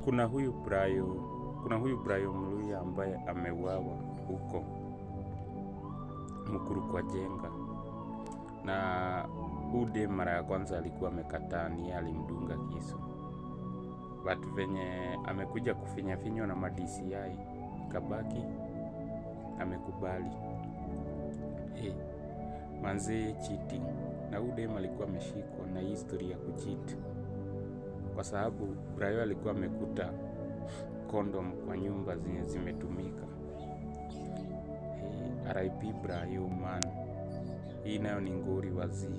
kuna huyu Brayo Mluya ambaye ameuawa huko Mukuru kwa Jenga, na ude mara ya kwanza alikuwa amekataa, ni alimdunga kisu, but venye amekuja kufinyafinywa na DCI kabaki amekubali. Manze cheating, na ude alikuwa ameshikwa na history ya kucheat, kwa sababu Brayo alikuwa amekuta condom kwa nyumba zenye zimetumika. RIP Brayo man, hii nayo ni ngori wazi,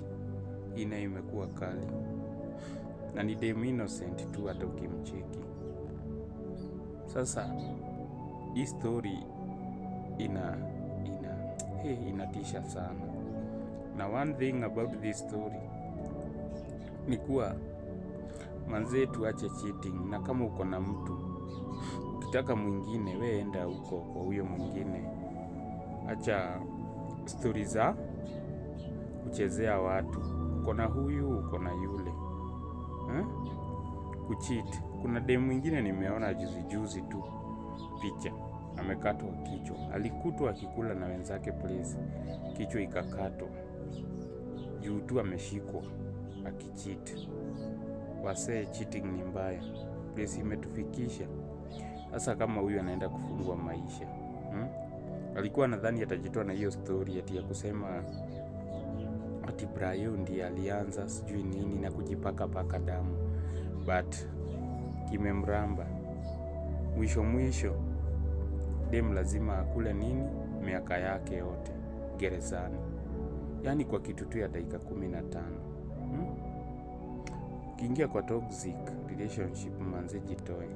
hii nayo imekuwa kali, na ni dem innocent tu hata ukimcheki. Sasa hii story inatisha sana, na one thing about this story ni kuwa manze, tuache cheating, na kama uko na mtu ukitaka mwingine, we enda huko kwa huyo mwingine. Acha stori za kuchezea watu, uko na huyu uko na yule kucheat. Kuna dem mwingine nimeona juzi tu picha, amekatwa kichwa, alikutwa akikula na wenzake place, kichwa ikakatwa juu tu ameshikwa akicheat. Wasee, cheating ni mbaya, place imetufikisha. Sasa kama huyu anaenda kufungwa maisha, alikuwa nadhani atajitoa na hiyo story ati ya kusema ati Brayo ndiye alianza sijui nini na kujipaka damu, but kimemramba. Mwisho dem lazima akule nini, miaka yake yote gerezani, yani kwa kitu tu ya dakika 15. Ukiingia kwa toxic relationship manze, jitoe.